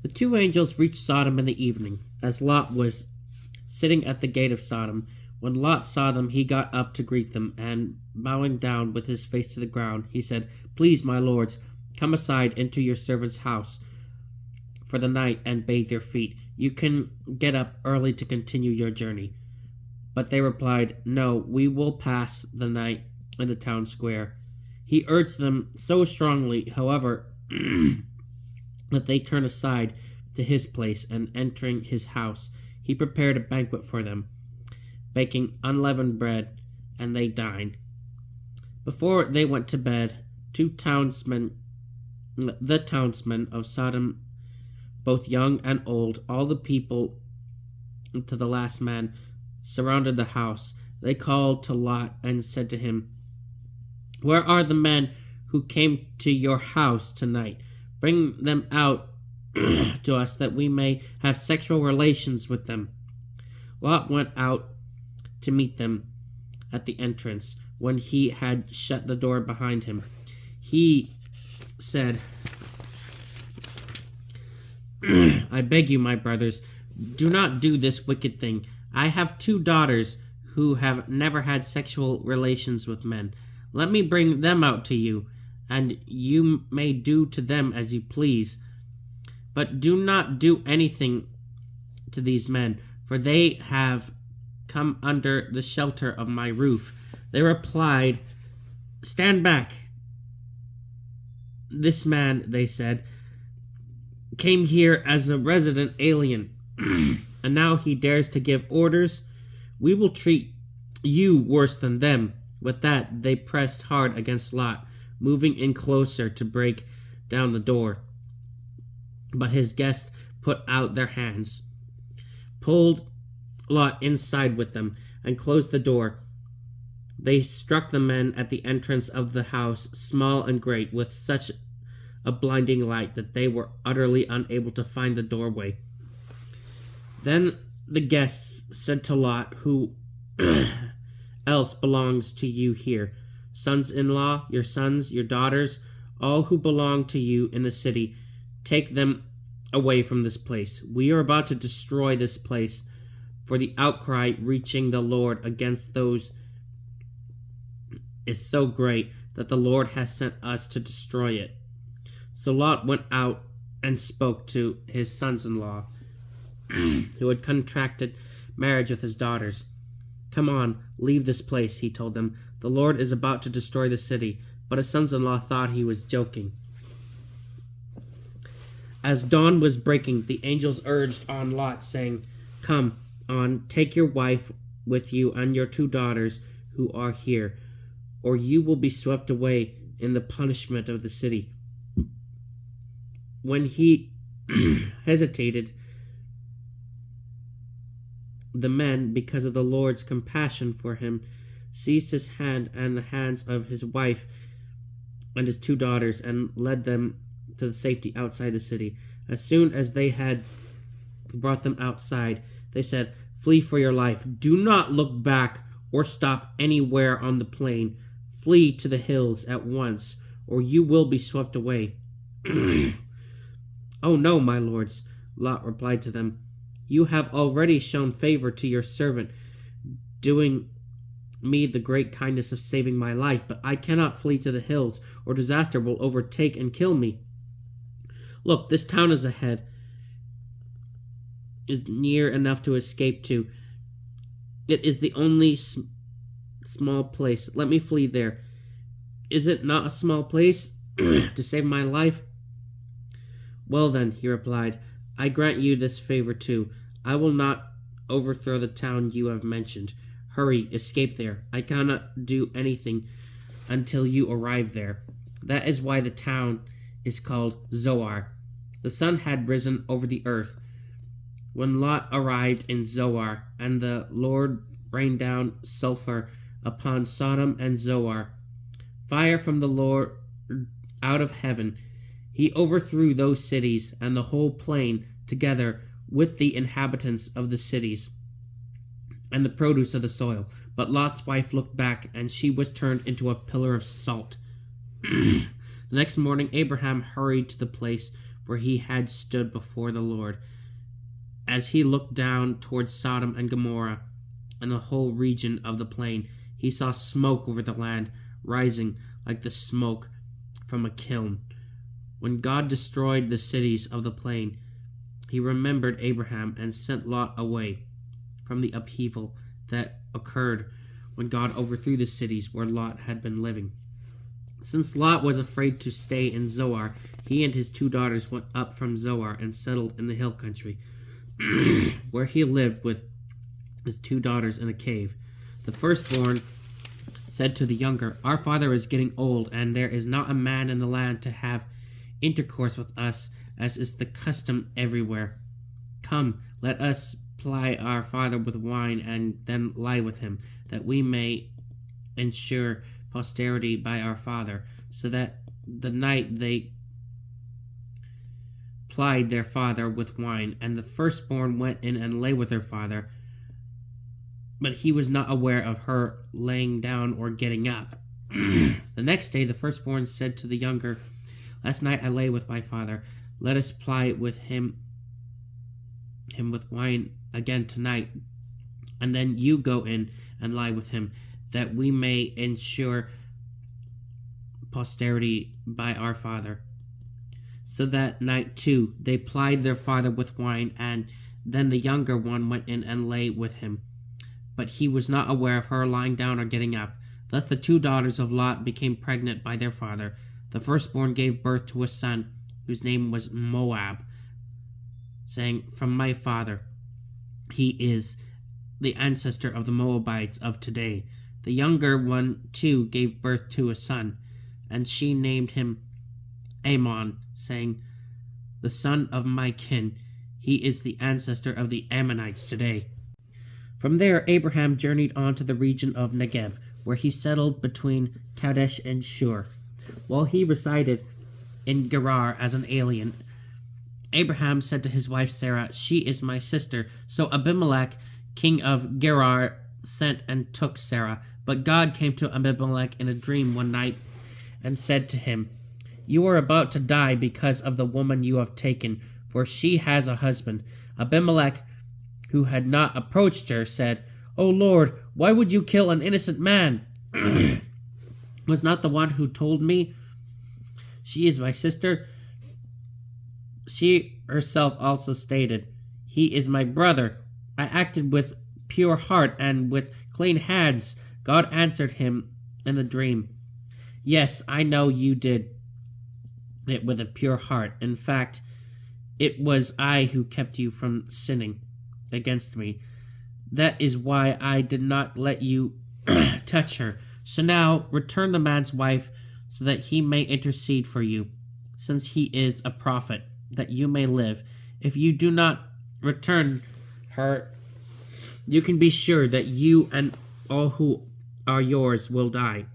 The two angels reached Sodom in the evening, as Lot was sitting at the gate of Sodom. When Lot saw them, he got up to greet them, and bowing down with his face to the ground, he said, "Please, my lords, come aside into your servant's house for the night and bathe your feet. You can get up early to continue your journey." But they replied, "No, we will pass the night in the town square." He urged them so strongly, however, that they turned aside to his place, and entering his house, he prepared a banquet for them, baking unleavened bread, and they dined. Before they went to bed, the townsmen of Sodom, both young and old, all the people to the last man, surrounded the house. They called to Lot and said to him, "Where are the men who came to your house tonight? Bring them out to us that we may have sexual relations with them." Lot went out to meet them at the entrance. When he had shut the door behind him, he said, "I beg you, my brothers, do not do this wicked thing. I have 2 daughters who have never had sexual relations with men. Let me bring them out to you, and you may do to them as you please. But do not do anything to these men, for they have come under the shelter of my roof." They replied, "Stand back. This man," they said, "came here as a resident alien, and now he dares to give orders. We will treat you worse than them." With that, they pressed hard against Lot, moving in closer to break down the door. But his guests put out their hands, pulled Lot inside with them, and closed the door. They struck the men at the entrance of the house, small and great, with such a blinding light that they were utterly unable to find the doorway. Then the guests said to Lot, "Who else belongs to you here? Sons-in-law, your sons, your daughters, all who belong to you in the city, take them away from this place. We are about to destroy this place, for the outcry reaching the Lord against those is so great that the Lord has sent us to destroy it." So Lot went out and spoke to his sons-in-law, who had contracted marriage with his daughters. "Come on, leave this place," he told them. "The Lord is about to destroy the city." But his sons-in-law thought he was joking. As dawn was breaking, the angels urged on Lot, saying, "Come on, take your wife with you and your 2 daughters who are here, or you will be swept away in the punishment of the city." When he hesitated, the men, because of the Lord's compassion for him, seized his hand and the hands of his wife and his 2 daughters and led them to the safety outside the city. As soon as they had brought them outside, they said, "Flee for your life. Do not look back or stop anywhere on the plain. Flee to the hills at once, or you will be swept away." "Oh no, my lords," Lot replied to them. "You have already shown favor to your servant, doing me the great kindness of saving my life, but I cannot flee to the hills, or disaster will overtake and kill me. Look, this town is ahead, is near enough to escape to. It is the only small place. Let me flee there. Is it not a small place to save my life?" "Well then," he replied, "I grant you this favor too. I will not overthrow the town you have mentioned. Hurry, escape there. I cannot do anything until you arrive there." That is why the town is called Zoar. The sun had risen over the earth when Lot arrived in Zoar, and the Lord rained down sulfur upon Sodom and Zoar, fire from the Lord out of heaven. He overthrew those cities and the whole plain, together with the inhabitants of the cities and the produce of the soil. But Lot's wife looked back, and she was turned into a pillar of salt. The next morning Abraham hurried to the place where he had stood before the Lord. As he looked down towards Sodom and Gomorrah and the whole region of the plain, he saw smoke over the land, rising like the smoke from a kiln. When God destroyed the cities of the plain, he remembered Abraham and sent Lot away from the upheaval that occurred when God overthrew the cities where Lot had been living. Since Lot was afraid to stay in Zoar, he and his 2 daughters went up from Zoar and settled in the hill country, where he lived with his 2 daughters in a cave. The firstborn said to the younger, "Our father is getting old, and there is not a man in the land to have intercourse with us, as is the custom everywhere. Come, let us ply our father with wine and then lie with him, that we may ensure posterity by our father." So that the night they plied their father with wine, and the firstborn went in and lay with her father, but he was not aware of her laying down or getting up. The next day the firstborn said to the younger, "Last night I lay with my father. Let us ply with him with wine again tonight, and then you go in and lie with him, that we may ensure posterity by our father." So that night too they plied their father with wine, and then the younger one went in and lay with him, but he was not aware of her lying down or getting up. Thus the 2 daughters of Lot became pregnant by their father. The firstborn gave birth to a son, whose name was Moab, saying, "From my father he is the ancestor of the Moabites of today." The younger one too gave birth to a son, and she named him Ammon, saying, "The son of my kin, he is the ancestor of the Ammonites today." From there Abraham journeyed on to the region of Negeb, where he settled between Kadesh and Shur. While he resided in Gerar as an alien, Abraham said to his wife Sarah, "She is my sister." So Abimelech, king of Gerar, sent and took Sarah. But God came to Abimelech in a dream one night and said to him, "You are about to die because of the woman you have taken, for she has a husband." Abimelech, who had not approached her, said, "O Lord, why would you kill an innocent man? Was not the one who told me, 'She is my sister'?" She herself also stated, "He is my brother. I acted with pure heart and with clean hands." God answered him in the dream, "Yes, I know you did it with a pure heart. In fact, it was I who kept you from sinning against me. That is why I did not let you touch her. So now return the man's wife, so that he may intercede for you, since he is a prophet, that you may live. If you do not return her, you can be sure that you and all who are yours will die."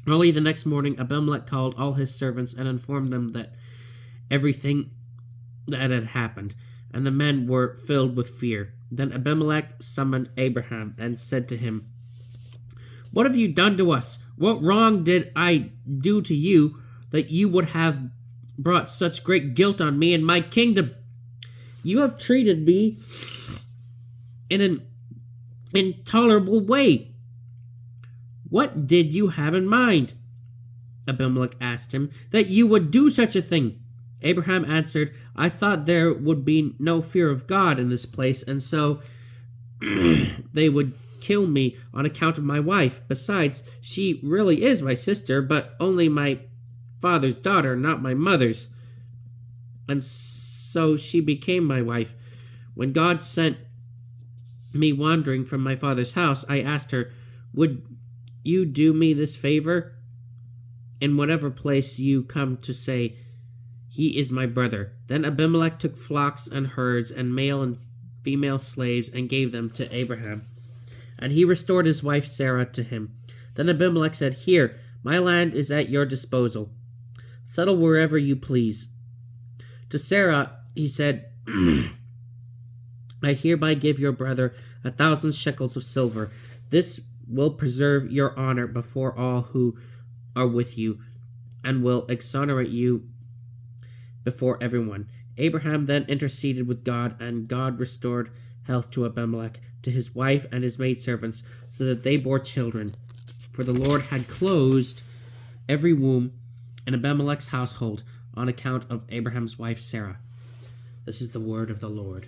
Early the next morning, Abimelech called all his servants and informed them that everything that had happened, and the men were filled with fear. Then Abimelech summoned Abraham and said to him, "What have you done to us? What wrong did I do to you that you would have brought such great guilt on me and my kingdom? You have treated me in an intolerable way. What did you have in mind?" Abimelech asked him, "that you would do such a thing." Abraham answered, "I thought there would be no fear of God in this place, and so they would kill me on account of my wife. Besides, she really is my sister, but only my father's daughter, not my mother's. And so she became my wife. When God sent me wandering from my father's house, I asked her, 'Would you do me this favor? In whatever place you come to say, he is my brother.' Then Abimelech took flocks and herds and male and female slaves and gave them to Abraham. And he restored his wife Sarah to him. Then Abimelech said, 'Here, my land is at your disposal. Settle wherever you please.' To Sarah he said, 'I hereby give your brother 1,000 shekels of silver. This will preserve your honor before all who are with you, and will exonerate you before everyone. Abraham then interceded with God, and God restored health to Abimelech, to his wife and his maidservants, so that they bore children. For the Lord had closed every womb in Abimelech's household on account of Abraham's wife Sarah. This is the word of the Lord.